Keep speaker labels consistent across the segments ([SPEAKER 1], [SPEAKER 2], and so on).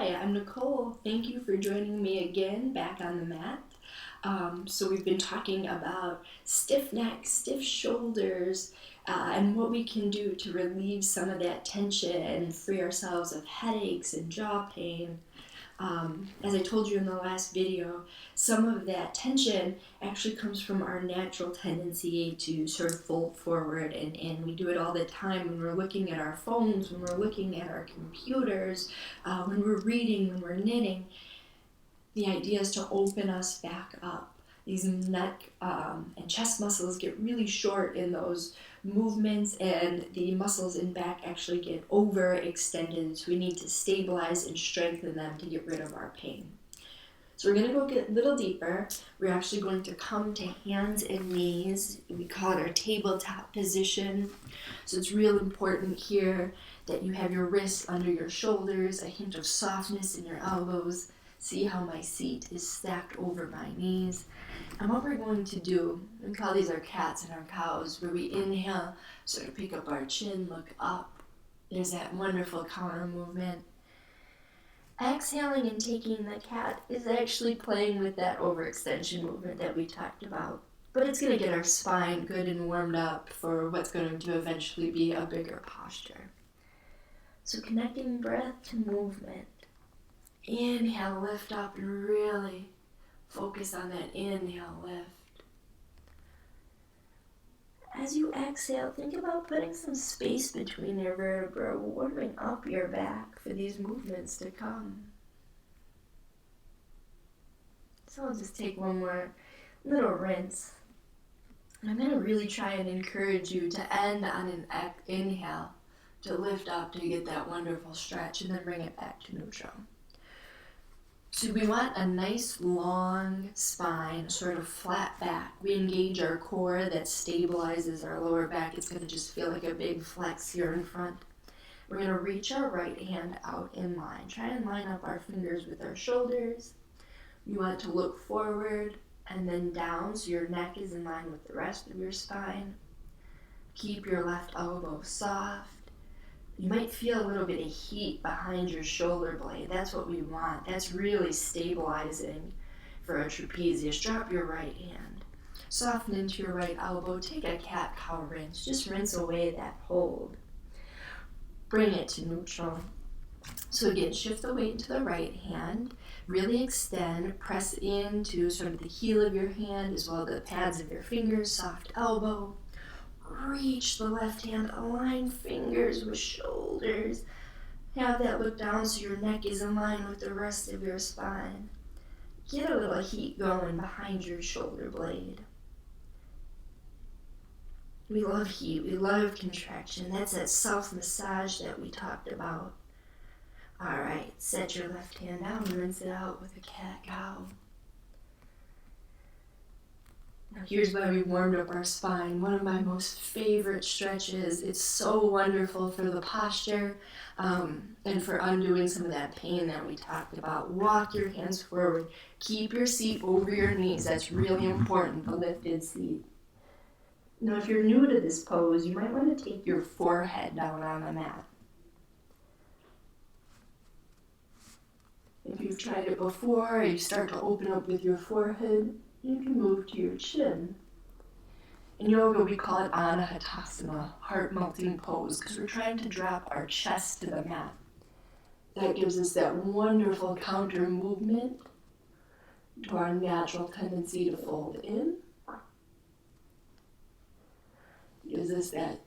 [SPEAKER 1] Hi, I'm Nicole. Thank you for joining me again back on the mat. So we've been talking about stiff neck, stiff shoulders, and what we can do to relieve some of that tension and free ourselves of headaches and jaw pain. As I told you in the last video, some of that tension actually comes from our natural tendency to sort of fold forward, and we do it all the time when we're looking at our phones, when we're looking at our computers, when we're reading, when we're knitting. The idea is to open us back up. These neck and chest muscles get really short in those movements, and the muscles in back actually get overextended, so we need to stabilize and strengthen them to get rid of our pain. So we're going to go get a little deeper. We're actually going to come to hands and knees. We call it our tabletop position. So it's real important here that you have your wrists under your shoulders, a hint of softness in your elbows. See how my seat is stacked over my knees. And what we're going to do, we call these our cats and our cows, where we inhale, sort of pick up our chin, look up. There's that wonderful counter movement. Exhaling and taking the cat is actually playing with that overextension movement that we talked about. But it's going to get our spine good and warmed up for what's going to eventually be a bigger posture. So connecting breath to movement. Inhale, lift up, and really focus on that inhale, lift. As you exhale, think about putting some space between your vertebrae, warming up your back for these movements to come. So I'll just take one more little rinse. And I'm going to really try and encourage you to end on an inhale, to lift up, to get that wonderful stretch, and then bring it back to neutral. So we want a nice long spine, sort of flat back. We engage our core, that stabilizes our lower back. It's going to just feel like a big flex here in front. We're going to reach our right hand out in line. Try and line up our fingers with our shoulders. You want to look forward and then down so your neck is in line with the rest of your spine. Keep your left elbow soft. You might feel a little bit of heat behind your shoulder blade. That's what we want. That's really stabilizing for a trapezius. Drop your right hand. Soften into your right elbow. Take a cat-cow rinse. Just rinse away that hold. Bring it to neutral. So again, shift the weight to the right hand. Really extend. Press into sort of the heel of your hand as well as the pads of your fingers. Soft elbow. Reach the left hand, align fingers with shoulders. Have that look down so your neck is in line with the rest of your spine. Get a little heat going behind your shoulder blade. We love heat, we love contraction. That's that self-massage that we talked about. Alright, set your left hand down and rinse it out with a cat-cow. Now here's why we warmed up our spine. One of my most favorite stretches. It's so wonderful for the posture and for undoing some of that pain that we talked about. Walk your hands forward. Keep your seat over your knees. That's really important, the lifted seat. Now if you're new to this pose, you might want to take your forehead down on the mat. If you've tried it before, you start to open up with your forehead. You can move to your chin. In yoga, we call it anahatasana, heart-melting pose, because we're trying to drop our chest to the mat. That gives us that wonderful counter movement to our natural tendency to fold in. Gives us that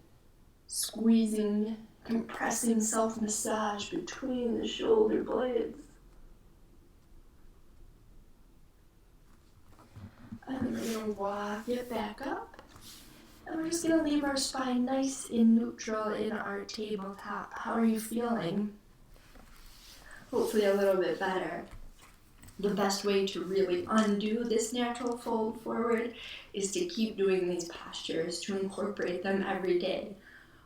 [SPEAKER 1] squeezing, compressing self-massage between the shoulder blades. And we're going to walk it back up. And we're just going to leave our spine nice and neutral in our tabletop. How are you feeling? Hopefully a little bit better. The best way to really undo this natural fold forward is to keep doing these postures, to incorporate them every day.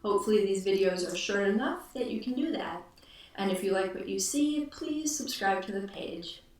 [SPEAKER 1] Hopefully these videos are short enough that you can do that. And if you like what you see, please subscribe to the page.